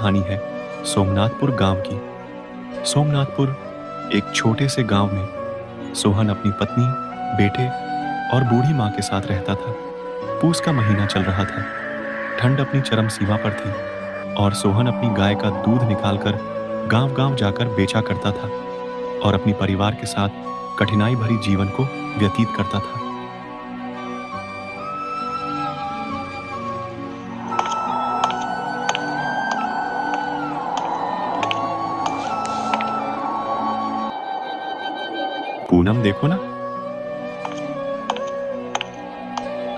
कहानी है सोमनाथपुर गांव की। सोमनाथपुर एक छोटे से गांव में सोहन अपनी पत्नी, बेटे और बूढ़ी माँ के साथ रहता था। पूस का महीना चल रहा था। ठंड अपनी चरम सीमा पर थी और सोहन अपनी गाय का दूध निकालकर गांव-गांव जाकर बेचा करता था और अपनी परिवार के साथ कठिनाई भरी जीवन को व्यतीत करता था। पूनम, देखो ना,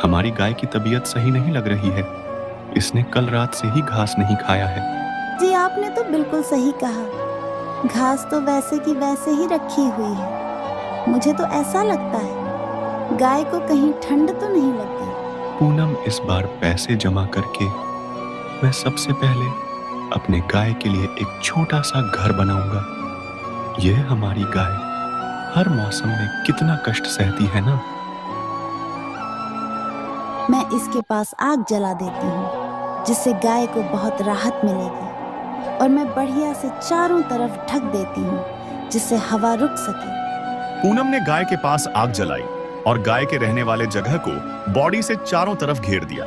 हमारी गाय की तबीयत सही नहीं लग रही है। इसने कल रात से ही घास नहीं खाया है। जी, आपने तो बिल्कुल सही कहा। घास तो वैसे की वैसे ही रखी हुई है। मुझे तो ऐसा लगता है गाय को कहीं ठंड तो नहीं लग गई। पूनम, इस बार पैसे जमा करके मैं सबसे पहले अपने गाय के लिए एक छोटा सा घर बनाऊंगा। यह हमारी गाय हर मौसम में कितना कष्ट सहती है ना। मैं इसके पास आग जला देती हूँ जिससे गाय को बहुत राहत मिलेगी और मैं बढ़िया से चारों तरफ ढक देती हूँ जिससे हवा रुक सके। पूनम ने गाय के पास आग जलाई और गाय के रहने वाले जगह को बॉडी से चारों तरफ घेर दिया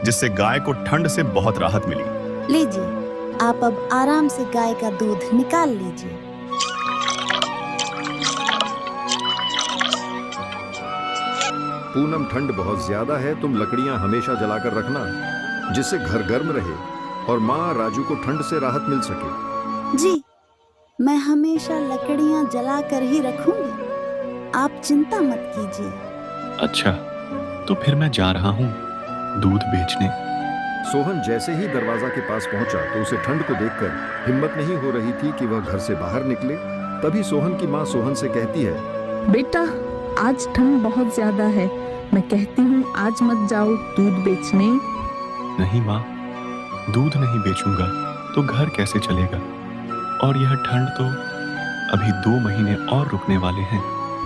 जिससे गाय को ठंड से बहुत राहत मिली। लीजिए, आप अब आराम से गाय का दूध निकाल लीजिए। पूनम, ठंड बहुत ज्यादा है। तुम लकड़ियां हमेशा जलाकर रखना जिससे घर गर्म रहे और माँ राजू को ठंड से राहत मिल सके। जी, मैं हमेशा लकड़ियां जलाकर ही रखूंगी। आप चिंता मत कीजिए। अच्छा, तो फिर मैं जा रहा हूँ दूध बेचने। सोहन जैसे ही दरवाजा के पास पहुंचा तो उसे ठंड को देखकर हिम्मत नहीं हो रही थी कि वह घर से बाहर निकले। तभी सोहन की माँ सोहन से कहती है, बेटा, आज ठंड बहुत ज्यादा है। मैं कहती हूँ आज मत जाओ दूध बेचने। नहीं माँ, दूध नहीं बेचूंगा तो घर कैसे चलेगा? और यह ठंड तो अभी 2 महीने और रुकने वाले हैं।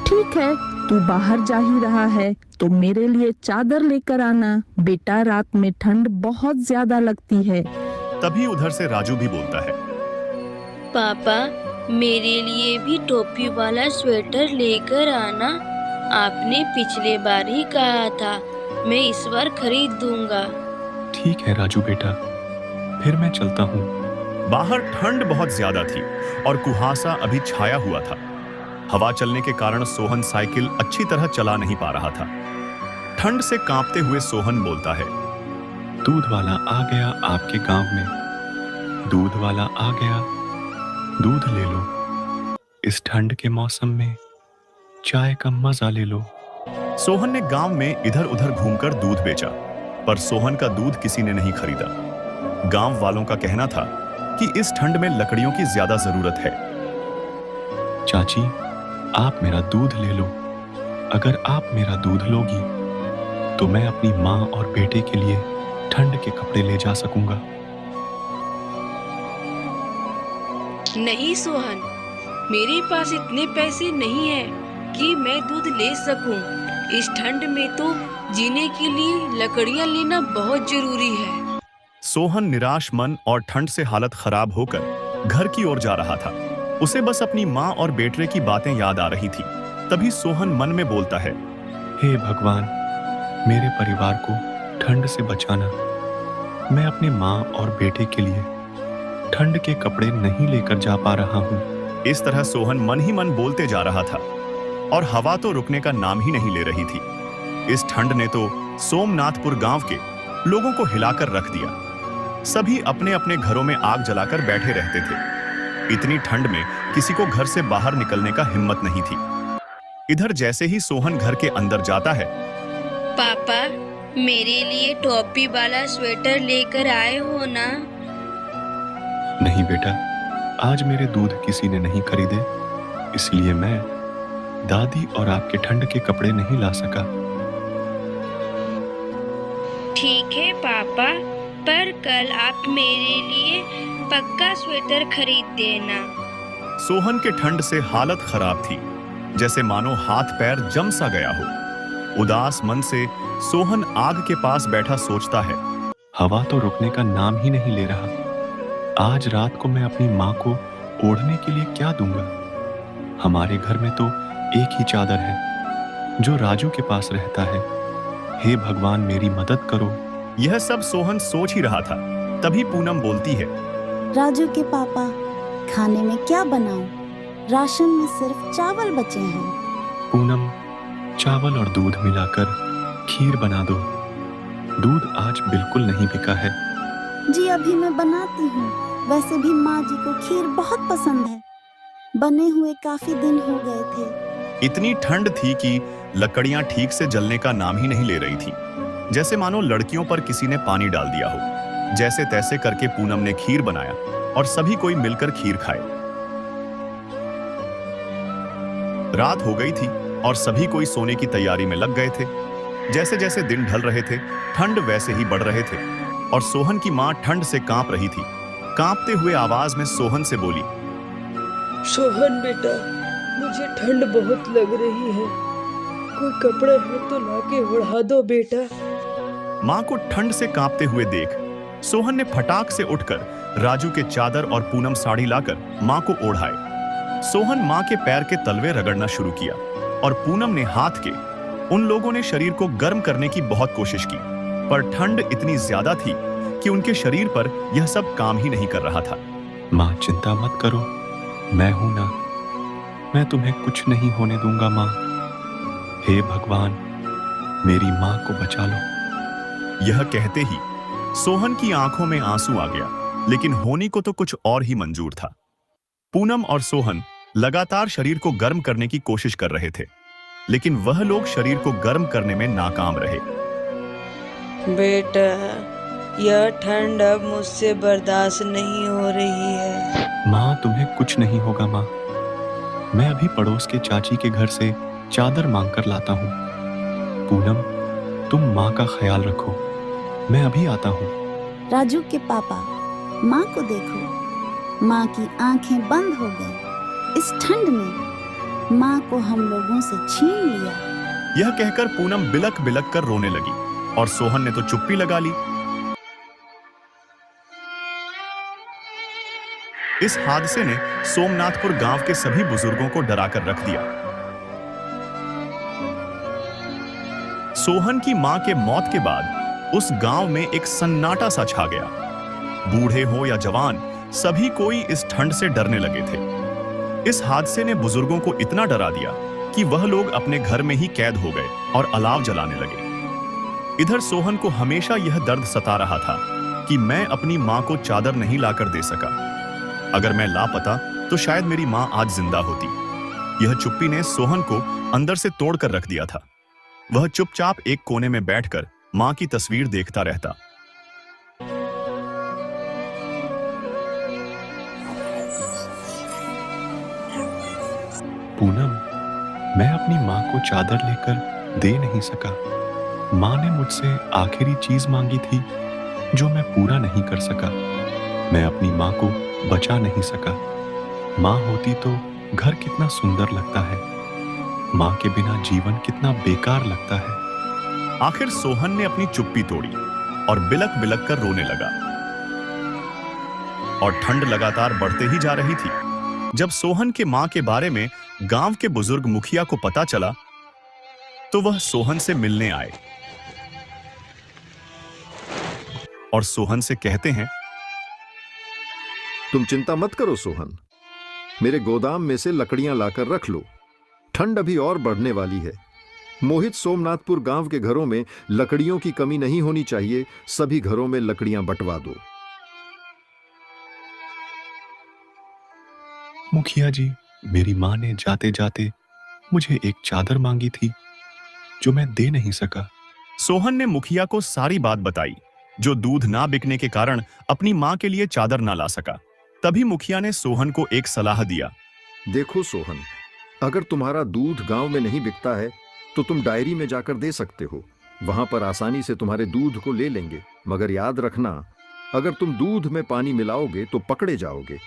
ठीक है, तू बाहर जा ही रहा है तो मेरे लिए चादर लेकर आना। बेटा, रात में ठंड बहुत ज्यादा लगती है। तभी उधर से राजू भी बोलता है, पापा, मेरे लिए भी टोपी वाला स्वेटर लेकर आना। आपने पिछले बार ही कहा था, मैं इस बार खरीद दूंगा। ठीक है राजू बेटा, फिर मैं चलता हूँ। बाहर ठंड बहुत ज्यादा थी और कुहासा अभी छाया हुआ था। हवा चलने के कारण सोहन साइकिल अच्छी तरह चला नहीं पा रहा था। ठंड से कांपते हुए सोहन बोलता है, दूध वाला आ गया आपके गांव में, दूध वाला आ गया, दूध ले लो। इस ठंड के मौसम में चाय का मजा ले लो। सोहन ने गांव में इधर उधर घूमकर दूध बेचा, पर सोहन का दूध किसी ने नहीं खरीदा। गांव वालों का कहना था कि इस ठंड में लकड़ियों की ज्यादा जरूरत है। चाची, आप मेरा दूध ले लो। अगर आप मेरा दूध लोगी तो मैं अपनी माँ और बेटे के लिए ठंड के कपड़े ले जा सकूंगा। नहीं सोहन, मेरे पास इतने पैसे नहीं है कि मैं दूध ले सकूं। इस ठंड में तो जीने के लिए लकड़ियां लेना बहुत जरूरी है। सोहन निराश मन और ठंड से हालत खराब होकर घर की ओर जा रहा था। उसे बस अपनी माँ और बेटे की बातें याद आ रही थी। तभी सोहन मन में बोलता है, हे भगवान, मेरे परिवार को ठंड से बचाना। मैं अपने माँ और बेटे के लिए ठंड के कपड़े नहीं लेकर जा पा रहा हूँ। इस तरह सोहन मन ही मन बोलते जा रहा था और हवा तो रुकने का नाम ही नहीं ले रही थी। इस ठंड ने तो सोमनाथपुर गांव के लोगों को हिलाकर रख दिया। सभी अपने अपने घरों में आग जलाकर बैठे रहते थे। इतनी ठंड में किसी को घर से बाहर निकलने का हिम्मत नहीं थी। इधर जैसे ही सोहन घर के अंदर जाता है, पापा, मेरे लिए टोपी वाला स्वेटर लेकर आए हो ना? नहीं बेटा, आज मेरे दूध किसी ने नहीं खरीदे, इसलिए मैं दादी और आपके ठंड के कपड़े नहीं ला सका। ठीक है पापा, पर कल आप मेरे लिए पक्का स्वेटर खरीद देना। सोहन के ठंड से हालत खराब थी, जैसे मानो हाथ पैर जम सा गया हो। उदास मन से सोहन आग के पास बैठा सोचता है, हवा तो रुकने का नाम ही नहीं ले रहा। आज रात को मैं अपनी माँ को ओढ़ने के लिए क्या दूंगा? हमारे घर में तो एक ही चादर है जो राजू के पास रहता है। हे भगवान, मेरी मदद करो। यह सब सोहन सोच ही रहा था, तभी पूनम बोलती है। राजू के पापा, खाने में क्या बनाऊं? राशन में सिर्फ चावल बचे हैं। पूनम, चावल और दूध मिलाकर खीर बना दो। दूध आज बिल्कुल नहीं बिका है। जी अभी मैं बनाती हूँ। वैसे भी माँ जी को खीर बहुत पसंद है। बने हुए काफी दिन हो गए थे। इतनी ठंड थी कि लकड़ियां ठीक से जलने का नाम ही नहीं ले रही थी, जैसे मानो लड़कियों पर किसी ने पानी डाल दिया हो। जैसे तैसे करके पूनम ने खीर बनाया और सभी कोई मिलकर खीर खाए। रात हो गई थी और सभी कोई सोने की तैयारी में लग गए थे। जैसे जैसे दिन ढल रहे थे, ठंड वैसे ही बढ़ रहे थे और सोहन की माँ ठंड से कांप रही थी। कांपते हुए आवाज में सोहन से बोली, सोहन बेटा, मुझे ठंड बहुत लग रही है। कोई कपड़े है तो लाके ओढ़ा दो बेटा। माँ को ठंड से कांपते हुए देख सोहन ने फटाक से उठकर राजू के चादर और पूनम साड़ी लाकर माँ को ओढ़ाए। सोहन माँ के पैर के तलवे रगड़ना शुरू किया और पूनम ने हाथ के। उन लोगों ने शरीर को गर्म करने की बहुत कोशिश की, पर ठंड इतनी ज्यादा थी कि उनके शरीर पर यह सब काम ही नहीं कर रहा था। माँ, चिंता मत करो, मैं हूं ना। मैं तुम्हें कुछ नहीं होने दूंगा माँ। हे भगवान, मेरी माँ को बचा लो। यह कहते ही सोहन की आंखों में आंसू आ गया, लेकिन होनी को तो कुछ और ही मंजूर था। पूनम और सोहन लगातार शरीर को गर्म करने की कोशिश कर रहे थे, लेकिन वह लोग शरीर को गर्म करने में नाकाम रहे। बेटा, यह ठंड अब मुझसे बर्दाश्त नहीं हो रही है। माँ, तुम्हें कुछ नहीं होगा माँ। मैं अभी पड़ोस के चाची के घर से चादर मांग कर लाता हूँ। पूनम, तुम माँ का ख्याल रखो, मैं अभी आता हूँ। राजू के पापा, माँ को देखो। माँ की आंखें बंद हो गई। इस ठंड में माँ को हम लोगों से छीन लिया। यह कहकर पूनम बिलक बिलक कर रोने लगी और सोहन ने तो चुप्पी लगा ली। इस हादसे ने सोमनाथपुर गांव के सभी बुजुर्गों को डराकर रख दिया। सोहन की मां के मौत के बाद उस गांव में एक सन्नाटा सा छा गया। बूढ़े हो या जवान, सभी कोई इस ठंड से डरने लगे थे। इस हादसे ने बुजुर्गों को इतना डरा दिया कि वह लोग अपने घर में ही कैद हो गए और अलाव जलाने लगे। इधर सोहन को हमेशा यह दर्द सता रहा था कि मैं अपनी मां को चादर नहीं लाकर दे सका। अगर मैं लापता तो शायद मेरी मां आज जिंदा होती। यह चुप्पी ने सोहन को अंदर से तोड़कर रख दिया था। वह चुपचाप एक कोने में बैठकर मां की तस्वीर देखता रहता। पूनम, मैं अपनी माँ को चादर लेकर दे नहीं सका। माँ ने मुझसे आखिरी चीज मांगी थी जो मैं पूरा नहीं कर सका। मैं अपनी माँ को बचा नहीं सका। माँ होती तो घर कितना सुंदर लगता है। माँ के बिना जीवन कितना बेकार लगता है। आखिर सोहन ने अपनी चुप्पी तोड़ी और बिलक बिलक कर रोने लगा। और ठंड लगातार बढ़ते ही जा रही थी। जब सोहन के मां के बारे में गांव के बुजुर्ग मुखिया को पता चला तो वह सोहन से मिलने आए और सोहन से कहते हैं, तुम चिंता मत करो सोहन, मेरे गोदाम में से लकड़ियां लाकर रख लो। ठंड अभी और बढ़ने वाली है। मोहित सोमनाथपुर गांव के घरों में लकड़ियों की कमी नहीं होनी चाहिए। सभी घरों में लकड़ियां बंटवा दो। मुखिया जी, मेरी माँ ने जाते जाते मुझे एक चादर मांगी थी जो मैं दे नहीं सका। सोहन ने मुखिया को सारी बात बताई, जो दूध ना बिकने के कारण अपनी मां के लिए चादर ना ला सका। तभी मुखिया ने सोहन को एक सलाह दिया। देखो सोहन, अगर तुम्हारा दूध गांव में नहीं बिकता है तो तुम डायरी में जाकर दे सकते हो। वहां पर आसानी से तुम्हारे दूध को ले लेंगे। मगर याद रखना, अगर तुम दूध में पानी मिलाओगे तो पकड़े जाओगे।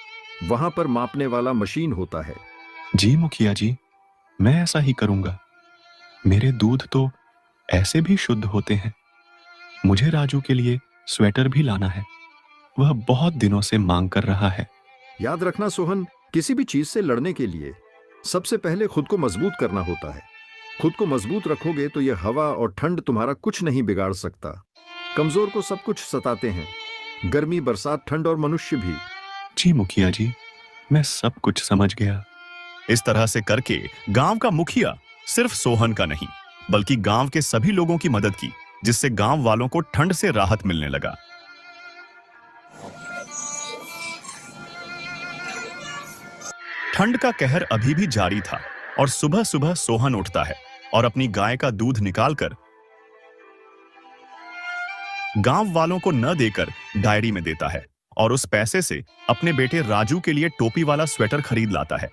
वहां पर मापने वाला मशीन होता है। जी मुखिया जी, मैं ऐसा ही करूंगा। मेरे दूध तो ऐसे भी शुद्ध होते हैं। मुझे राजू के लिए स्वेटर भी लाना है। वह बहुत दिनों से मांग कर रहा है। याद रखना सोहन, किसी भी चीज से लड़ने के लिए सबसे पहले खुद को मजबूत करना होता है। खुद को मजबूत रखोगे तो यह हवा और ठंड तुम्हारा कुछ नहीं बिगाड़ सकता। कमजोर को सब कुछ सताते हैं, गर्मी, बरसात, ठंड और मनुष्य भी। जी मुखिया जी, मैं सब कुछ समझ गया। इस तरह से करके गांव का मुखिया सिर्फ सोहन का नहीं बल्कि गांव के सभी लोगों की मदद की, जिससे गांव वालों को ठंड से राहत मिलने लगा। ठंड का कहर अभी भी जारी था और सुबह सुबह सोहन उठता है और अपनी गाय का दूध निकालकर गांव वालों को न देकर डायरी में देता है और उस पैसे से अपने बेटे राजू के लिए टोपी वाला स्वेटर खरीद लाता है।